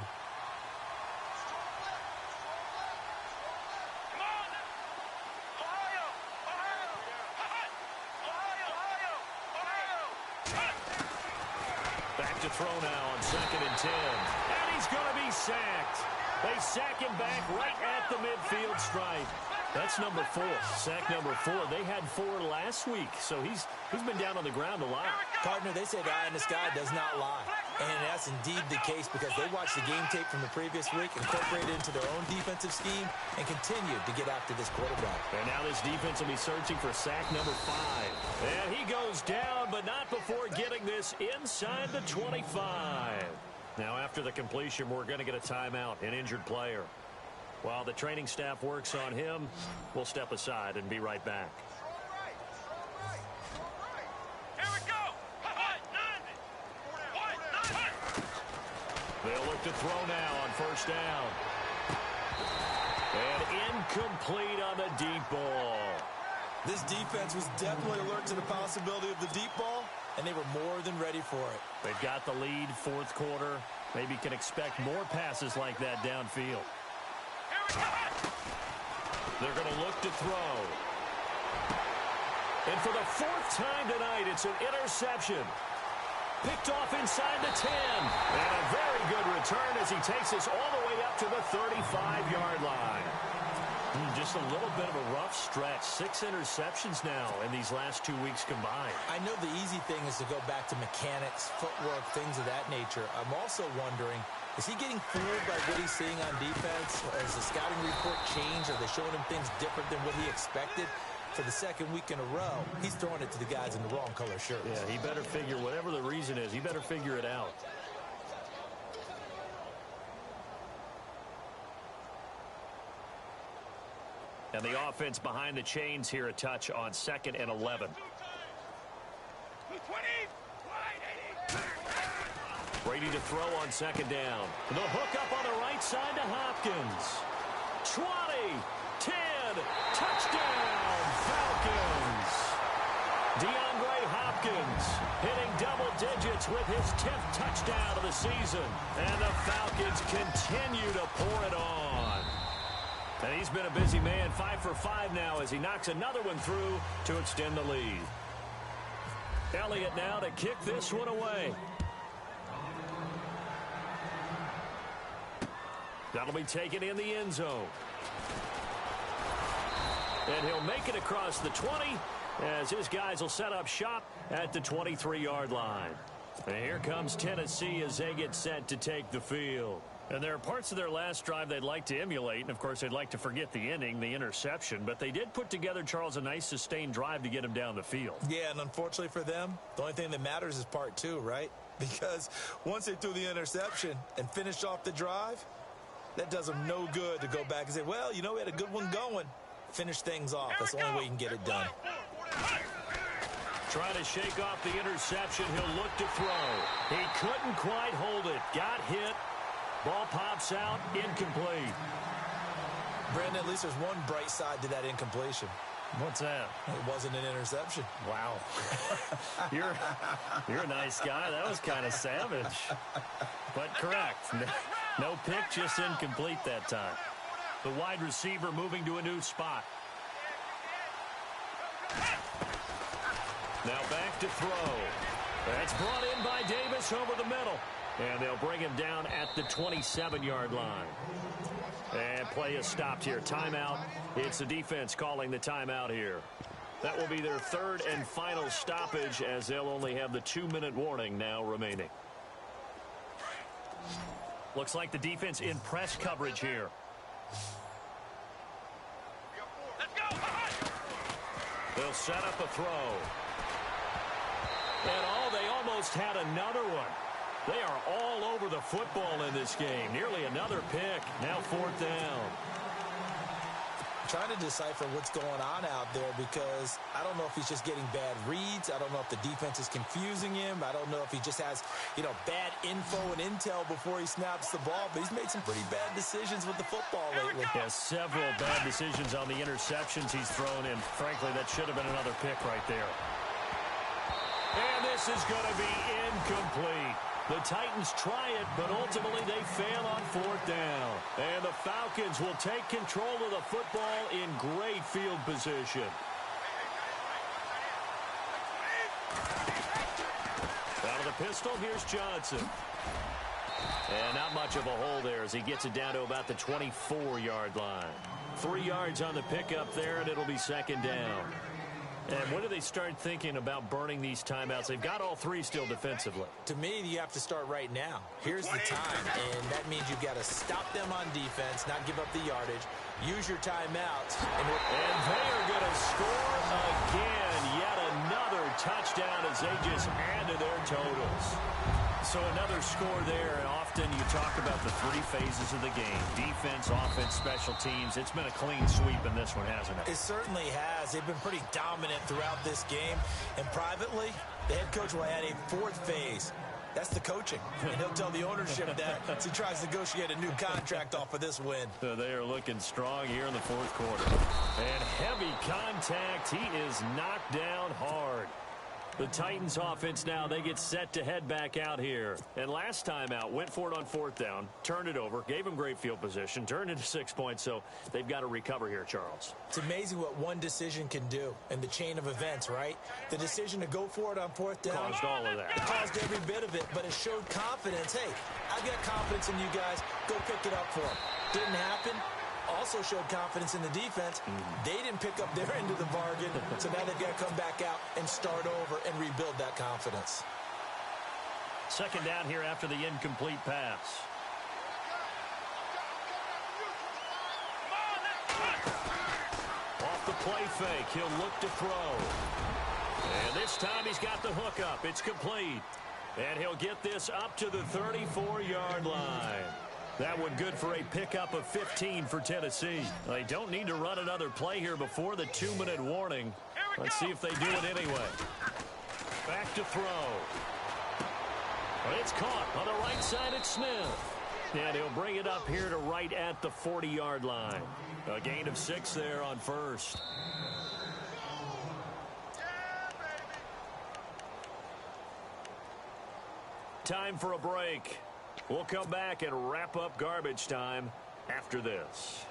Back to throw now on 2nd and 10. And he's going to be sacked. They sack him back right at the midfield stripe. That's number 4. Sack number 4. They had 4 last week, so he's been down on the ground a lot. Partner, they say the eye in the sky does not lie. And that's indeed the case because they watched the game tape from the previous week, incorporated it into their own defensive scheme, and continued to get after this quarterback. And now this defense will be searching for sack number 5. And he goes down, but not before getting this inside the 25. Now after the completion, we're going to get a timeout, an injured player. While the training staff works on him, we'll step aside and be right back. Here we go. They'll look to throw now on first down. And incomplete on the deep ball. This defense was definitely alert to the possibility of the deep ball, and they were more than ready for it. They've got the lead, 4th quarter. Maybe can expect more passes like that downfield. They're going to look to throw. And for the 4th time tonight, it's an interception. Picked off inside the 10. And a very good return as he takes us all the way up to the 35-yard line. Just a little bit of a rough stretch. 6 interceptions now in these last 2 weeks combined. I know the easy thing is to go back to mechanics, footwork, things of that nature. I'm also wondering, is he getting fooled by what he's seeing on defense? Has the scouting report changed? Are they showing him things different than what he expected? For the 2nd week in a row, he's throwing it to the guys in the wrong color shirts. Yeah, he better figure, whatever the reason is, he better figure it out. And the offense behind the chains here a touch on 2nd and 11. Brady to throw on 2nd down. The hook up on the right side to Hopkins. 20, 10, touchdown, Falcons. DeAndre Falcons hitting double digits with his 10th touchdown of the season. And the Falcons continue to pour it on. And he's been a busy man, 5 for 5 now as he knocks another one through to extend the lead. Elliott now to kick this one away. That'll be taken in the end zone. And he'll make it across the 20 as his guys will set up shop at the 23-yard line. And here comes Tennessee as they get set to take the field. And there are parts of their last drive they'd like to emulate, and of course they'd like to forget the inning, the interception, but they did put together, Charles, a nice sustained drive to get him down the field. Yeah, and unfortunately for them, the only thing that matters is part two, right? Because once they threw the interception and finished off the drive, that does them no good to go back and say, well, you know, we had a good one going. Finish things off. That's the only way you can get it done. Trying to shake off the interception. He'll look to throw. He couldn't quite hold it. Got hit. Ball pops out. Incomplete. Brandon, at least there's one bright side to that incompletion. What's that? It wasn't an interception. Wow. You're a nice guy. That was kind of savage. But correct. No pick, just incomplete that time. The wide receiver moving to a new spot. Now back to throw. That's brought in by Davis over the middle. And they'll bring him down at the 27-yard line. And play is stopped here. Timeout. It's the defense calling the timeout here. That will be their third and final stoppage as they'll only have the 2-minute warning now remaining. Looks like the defense in press coverage here. They'll set up a throw. And they almost had another one. They are all over the football in this game. Nearly another pick. Now 4th down. Trying to decipher what's going on out there because I don't know if he's just getting bad reads. I don't know if the defense is confusing him. I don't know if he just has, bad info and intel before he snaps the ball. But he's made some pretty bad decisions with the football lately. Yeah, several bad decisions on the interceptions he's thrown in. Frankly, that should have been another pick right there. And this is going to be incomplete. The Titans try it, but ultimately they fail on 4th down. And the Falcons will take control of the football in great field position. Out of the pistol, here's Johnson. And not much of a hole there as he gets it down to about the 24-yard line. 3 yards on the pickup there, and it'll be 2nd down. And when do they start thinking about burning these timeouts? They've got all 3 still defensively. To me, you have to start right now. Here's the time, and that means you've got to stop them on defense, not give up the yardage, use your timeouts. And they are going to score again. Yet another touchdown as they just add to their totals. So another score there, and often you talk about the 3 phases of the game. Defense, offense, special teams. It's been a clean sweep in this one, hasn't it? It certainly has. They've been pretty dominant throughout this game. And privately, the head coach will add a 4th phase. That's the coaching. And he'll tell the ownership that as he tries to negotiate a new contract off of this win. So they are looking strong here in the 4th quarter. And heavy contact. He is knocked down hard. The Titans offense now, they get set to head back out here. And last time out, went for it on 4th down, turned it over, gave them great field position, turned into 6 points, so they've got to recover here, Charles. It's amazing what one decision can do in the chain of events, right? The decision to go for it on 4th down. Caused all of that. It caused every bit of it, but it showed confidence. Hey, I've got confidence in you guys. Go pick it up for them. Didn't happen. Also showed confidence in the defense. They didn't pick up their end of the bargain, so now they've got to come back out and start over and rebuild that confidence. 2nd down here after the incomplete pass. Off the play fake, he'll look to throw. And this time he's got the hook up. It's complete. And he'll get this up to the 34-yard line. That one good for a pickup of 15 for Tennessee. They don't need to run another play here before the 2-minute warning. Let's see if they do it anyway. Back to throw. But it's caught on the right side at Smith. And he'll bring it up here to right at the 40-yard line. A gain of 6 there on 1st. time for a break. We'll come back and wrap up garbage time after this.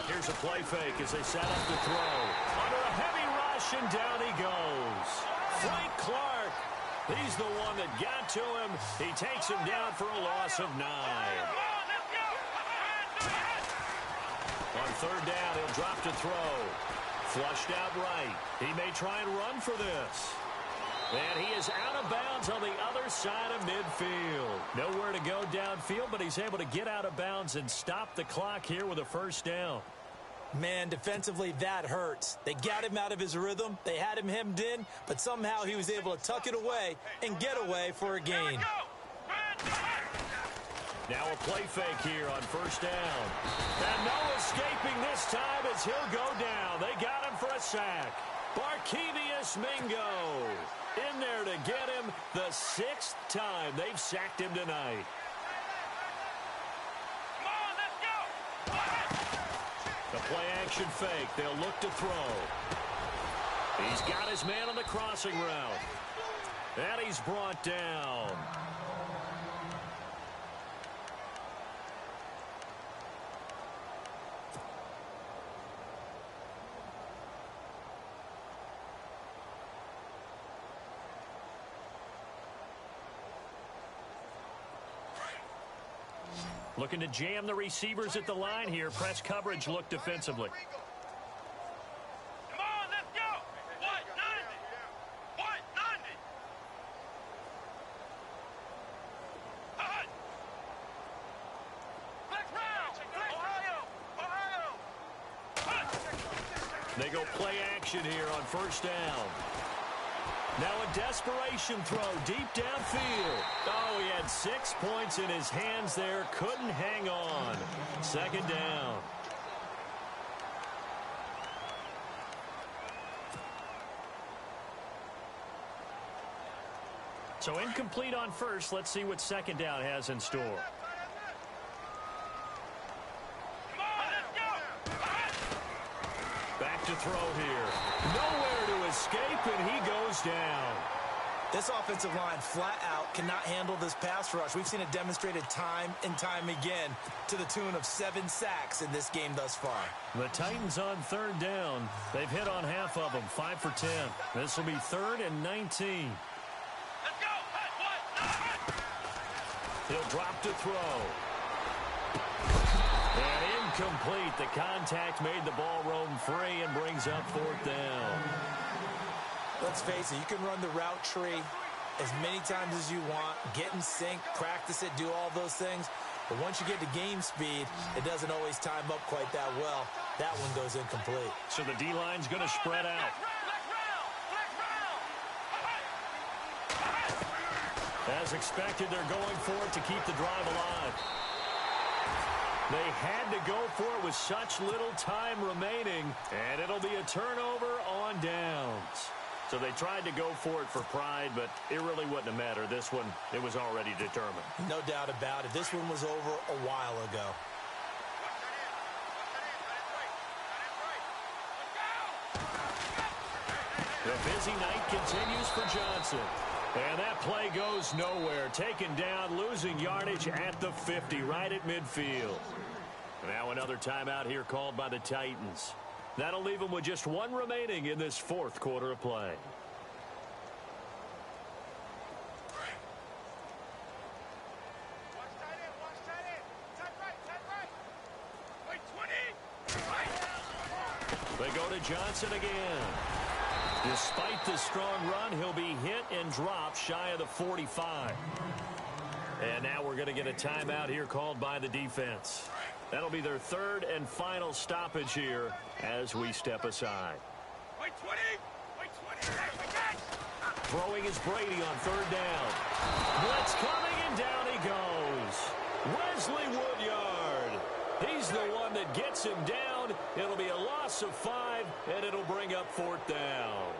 Here's a play fake as they set up to throw. Under a heavy rush, and down he goes. Frank Clark. He's the one that got to him. He takes him down for a loss of 9. On third down, he'll drop to throw. Flushed out right. He may try and run for this. And he is out of bounds on the other side of midfield. Nowhere to go downfield, but he's able to get out of bounds and stop the clock here with a first down. Man, defensively, that hurts. They got him out of his rhythm. They had him hemmed in, but somehow he was able to tuck it away and get away for a gain. Now a play fake here on first down. And no escaping this time as he'll go down. They got him for a sack. Barkevious Mingo in there to get him the 6th time they've sacked him tonight. The play-action fake. They'll look to throw. He's got his man on the crossing route. And he's brought down. Looking to jam the receivers at the line here. Press coverage look defensively. Come on, let's go. What? 90. What? 90. Hut. Flex round. Ohio. Hut. They go play action here on first down. Now a desperation throw deep downfield. Oh, he had 6 points in his hands there. Couldn't hang on. Second down. So incomplete on first. Let's see what second down has in store. Come on, let's go. Back to throw here. Nowhere to escape, and he goes down. This offensive line flat out cannot handle this pass rush. We've seen it demonstrated time and time again to the tune of 7 sacks in this game thus far. The Titans on third down. They've hit on half of them, 5 for 10. This will be 3rd and 19. Let's go. Hut. He'll drop to throw. And incomplete. The contact made the ball roam free and brings up 4th down. Let's face it, you can run the route tree as many times as you want, get in sync, practice it, do all those things. But once you get to game speed, it doesn't always time up quite that well. That one goes incomplete. So the D-line's going to spread out. As expected, they're going for it to keep the drive alive. They had to go for it with such little time remaining, and it'll be a turnover on downs. So they tried to go for it for pride, but it really wouldn't have mattered. This one, it was already determined. No doubt about it. This one was over a while ago. The busy night continues for Johnson. And that play goes nowhere. Taken down, losing yardage at the 50, right at midfield. Now another timeout here called by the Titans. That'll leave them with just 1 remaining in this 4th quarter of play. Watch tight end. Tight right. Wait, 20. They go to Johnson again. Despite the strong run, he'll be hit and dropped shy of the 45. And now we're going to get a timeout here called by the defense. That'll be their 3rd and final stoppage here as we step aside. Wait, 20. Throwing is Brady on 3rd down. Blitz coming, and down he goes. Wesley Woodyard. He's the one that gets him down. It'll be a loss of 5, and it'll bring up 4th down.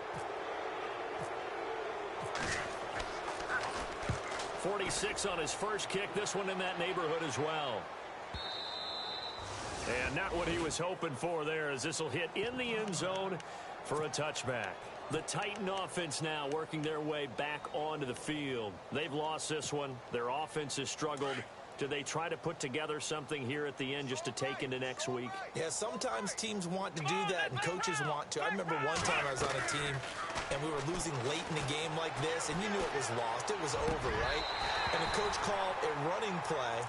46 on his first kick. This one in that neighborhood as well. And not what he was hoping for there, as this will hit in the end zone for a touchback. The Titan offense now working their way back onto the field. They've lost this one. Their offense has struggled. Do they try to put together something here at the end just to take into next week? Yeah, sometimes teams want to do that and coaches want to. I remember one time I was on a team and we were losing late in the game like this, and you knew it was lost. It was over, right? And the coach called a running play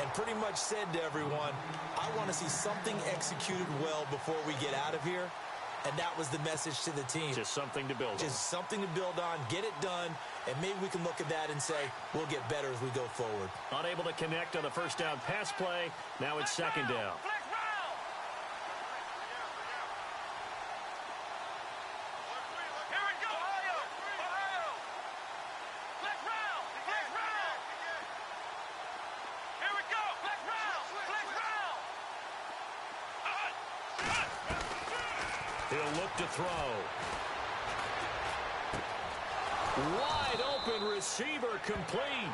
and pretty much said to everyone, I want to see something executed well before we get out of here. And that was the message to the team. Just something to build on. Just something to build on, get it done, and maybe we can look at that and say, we'll get better as we go forward. Unable to connect on the first down pass play. Now it's second down. He'll look to throw. Wide open receiver complete.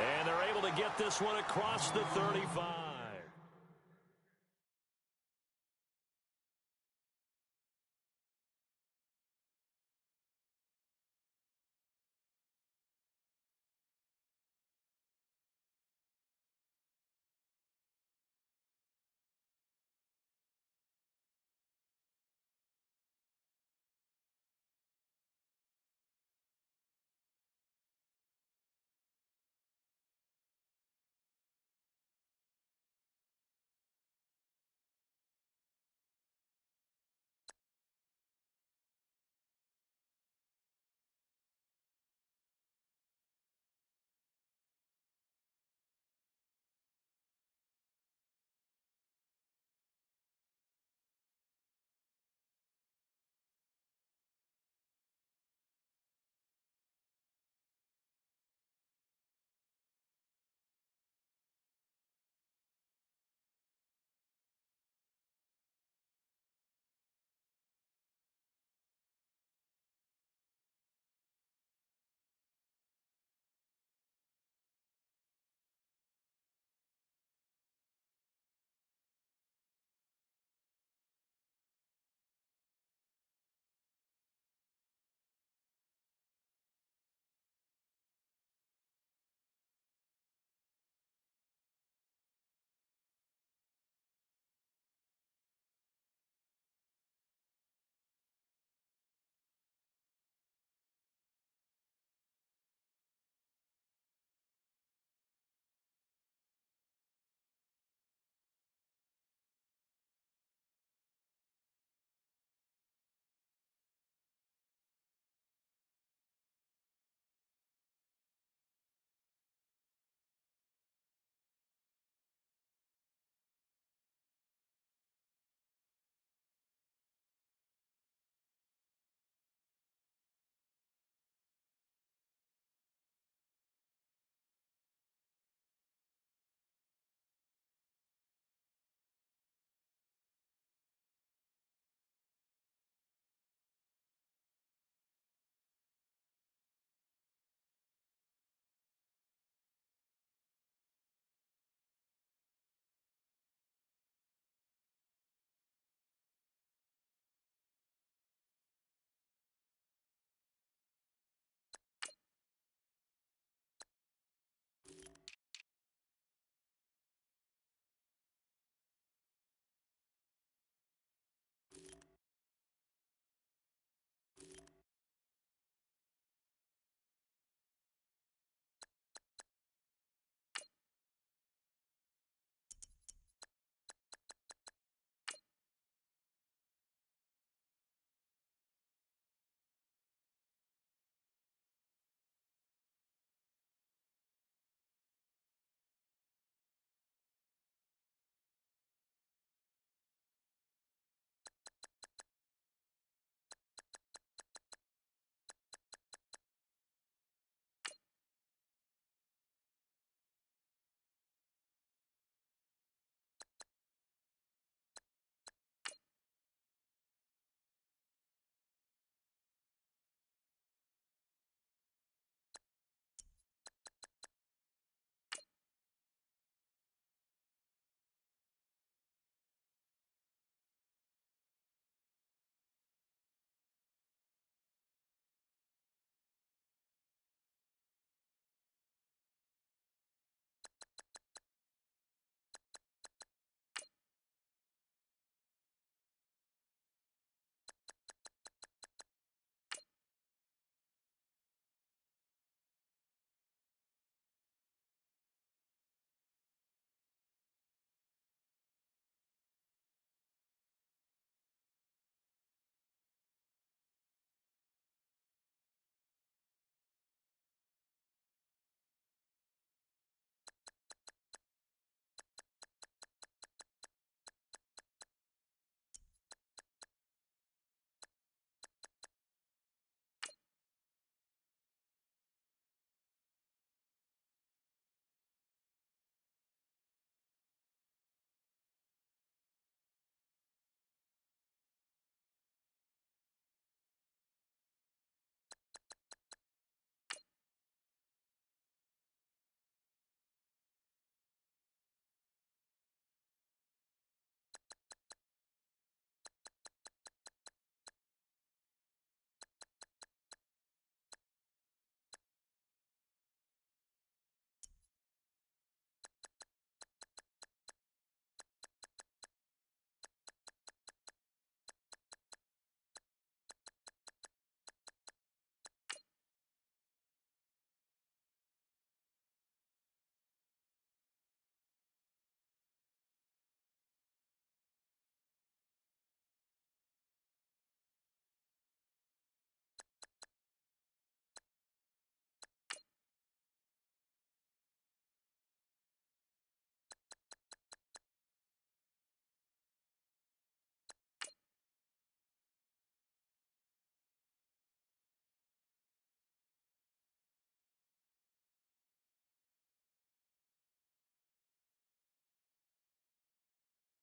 And they're able to get this one across the 35.